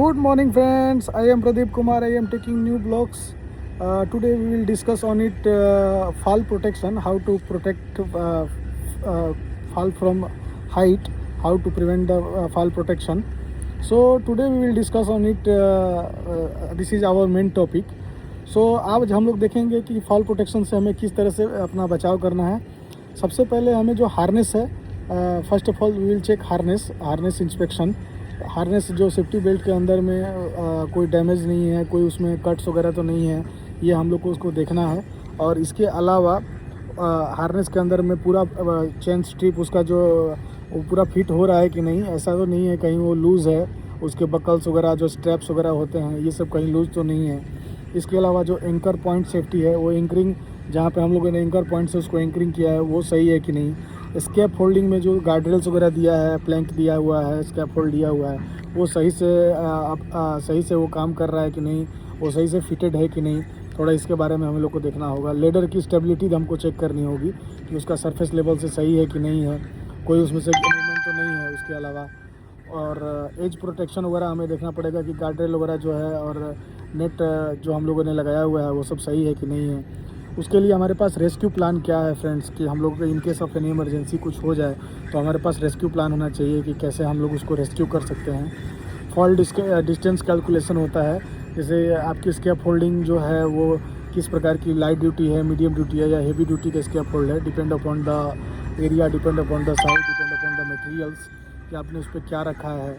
Good morning, friends. I am Pradeep Kumar. I am taking new blogs. Today we will discuss on it fall protection, how to protect fall from height, how to prevent the fall protection. So today we will discuss on it. This is our main topic. So आज हम लोग देखेंगे कि fall protection से हमें किस तरह से अपना बचाव करना है। सबसे पहले हमें जो हार्नेस है, first of all we will check harness inspection. Harness जो सेफ्टी बेल्ट के अंदर में कोई डैमेज नहीं है, कोई उसमें कट्स वगैरह तो नहीं है, ये हम लोग को उसको देखना है। और इसके अलावा हार्नेस के अंदर में पूरा चेन स्ट्रिप उसका जो वो पूरा फिट हो रहा है कि नहीं, ऐसा तो नहीं है कहीं वो लूज़ है, उसके बकल्स वगैरह जो स्ट्रैप्स वगैरह होते हैं ये सब कहीं लूज़ तो नहीं है। इसके अलावा जो एंकर पॉइंट सेफ्टी है, वो एंकरिंग जहाँ पे हम लोगों ने एंकर पॉइंट से उसको एंकरिंग किया है वो सही है कि नहीं। स्कैप होल्डिंग में जो गार्ड रेल्स वगैरह दिया है, प्लैंक दिया हुआ है, स्कैप होल्ड दिया हुआ है, वो सही से वो काम कर रहा है कि नहीं, वो सही से फिटेड है कि नहीं, थोड़ा इसके बारे में हम लोग को देखना होगा। लेडर की स्टेबिलिटी हमको चेक करनी होगी कि उसका सरफेस लेवल से सही है कि नहीं है, कोई उसमें से मूवमेंट तो नहीं है। उसके अलावा और एज प्रोटेक्शन वगैरह हमें देखना पड़ेगा कि गार्ड रेल वगैरह जो है और नेट जो हम लोगों ने लगाया हुआ है वो सब सही है कि नहीं है। उसके लिए हमारे पास रेस्क्यू प्लान क्या है फ्रेंड्स, कि हम लोग in case of any emergency कुछ हो जाए तो हमारे पास रेस्क्यू प्लान होना चाहिए कि कैसे हम लोग उसको रेस्क्यू कर सकते हैं। फॉल डिस्टेंस कैलकुलेशन होता है, जैसे आपकी स्कैप होल्डिंग जो है वो किस प्रकार की लाइट ड्यूटी है, मीडियम ड्यूटी है या हेवी ड्यूटी का स्कैप होल्ड है, depend upon the area, depend upon the size, depend upon the materials कि आपने उस पर क्या रखा है।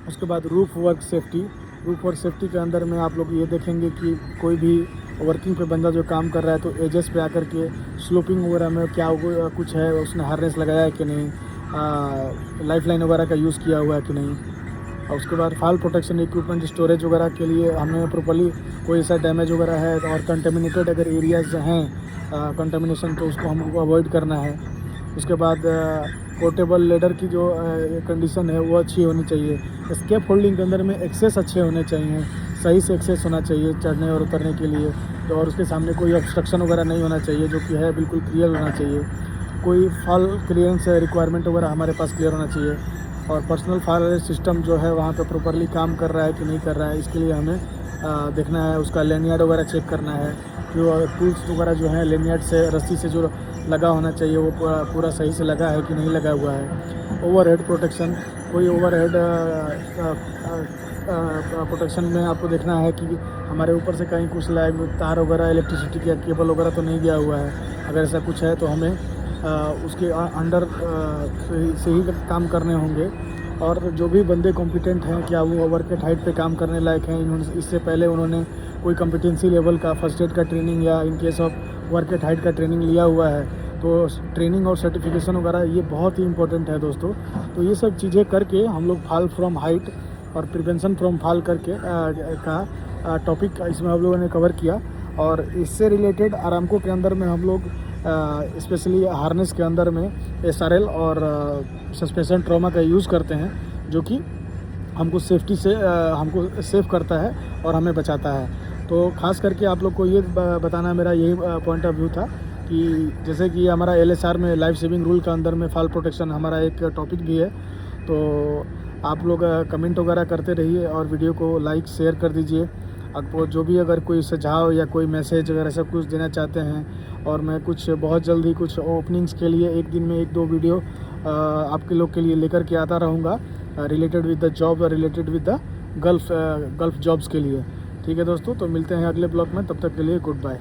उसके बाद रूफ वर्क सेफ्टी के अंदर में आप लोग ये देखेंगे कि कोई भी वर्किंग पे बंदा जो काम कर रहा है तो एजेस पे आकर के स्लोपिंग वगैरह में क्या कुछ है, उसने हार्नेस लगाया है कि नहीं, लाइफ लाइन वगैरह का यूज़ किया हुआ है कि नहीं। और उसके बाद फॉल प्रोटेक्शन इक्विपमेंट स्टोरेज वगैरह के लिए हमें प्रॉपर्ली कोई ऐसा डैमेज वगैरह है और कंटेमिनेटेड अगर एरियाज हैं कंटेमिनेशन तो उसको हमको अवॉइड करना है। उसके बाद पोर्टेबल लेडर की जो कंडीशन है वो अच्छी होनी चाहिए। स्केप होल्डिंग के अंदर में एक्सेस अच्छे होने चाहिए, सही से एक्सेस होना चाहिए चढ़ने और उतरने के लिए। तो और उसके सामने कोई ऑब्स्ट्रक्शन वगैरह नहीं होना चाहिए, जो कि है बिल्कुल क्लियर होना चाहिए। कोई फॉल क्लियरेंस रिक्वायरमेंट वगैरह हमारे पास क्लियर होना चाहिए। और पर्सनल फायर सिस्टम जो है वहाँ पे प्रॉपर्ली काम कर रहा है कि नहीं कर रहा है, इसके लिए हमें देखना है। उसका लेनियार्ड वगैरह चेक करना है, जो टूल्स वगैरह जो है लेनियार्ड से रस्सी से जो लगा होना चाहिए वो पूरा सही से लगा है कि नहीं लगा हुआ है। ओवरहेड प्रोटेक्शन, कोई ओवरहेड प्रोटेक्शन में आपको देखना है कि हमारे ऊपर से कहीं कुछ लाइव तार वगैरह, इलेक्ट्रिसिटी का केबल वगैरह तो नहीं गया हुआ है। अगर ऐसा कुछ है तो हमें उसके अंडर से ही काम करने होंगे। और जो भी बंदे कॉम्पिटेंट हैं, क्या वो वर्क एट हाइट पे काम करने लायक हैं, इन्होंने इससे पहले उन्होंने कोई कॉम्पिटेंसी लेवल का फर्स्ट एड का ट्रेनिंग या in case of work at height का ट्रेनिंग लिया हुआ है, तो ट्रेनिंग और सर्टिफिकेशन वगैरह ये बहुत ही इंपॉर्टेंट है दोस्तों। तो ये सब चीज़ें करके हम लोग फॉल फ्रॉम हाइट और प्रिवेंशन फ्रॉम फॉल करके का टॉपिक इसमें हम लोगों ने कवर किया। और इससे रिलेटेड आरामको के अंदर में हम लोग स्पेशली हार्नेस के अंदर में SRL और सस्पेंशन ट्रॉमा का यूज़ करते हैं, जो कि हमको सेफ्टी से हमको सेफ करता है और हमें बचाता है। तो ख़ास करके आप लोग को ये बताना मेरा यही पॉइंट ऑफ व्यू था कि जैसे कि हमारा LSR में लाइफ सेविंग रूल के अंदर में फॉल प्रोटेक्शन हमारा एक टॉपिक भी है। तो आप लोग कमेंट वगैरह करते रहिए और वीडियो को लाइक शेयर कर दीजिए। आपको जो भी अगर कोई सुझाव या कोई मैसेज वगैरह सब कुछ देना चाहते हैं, और मैं कुछ बहुत जल्दी कुछ ओपनिंग्स के लिए एक दिन में 1-2 वीडियो आपके लोग के लिए लेकर के आता रहूँगा, related with the job, related with the gulf jobs के लिए। ठीक है दोस्तों, तो मिलते हैं अगले ब्लॉग में, तब तक के लिए गुड बाय।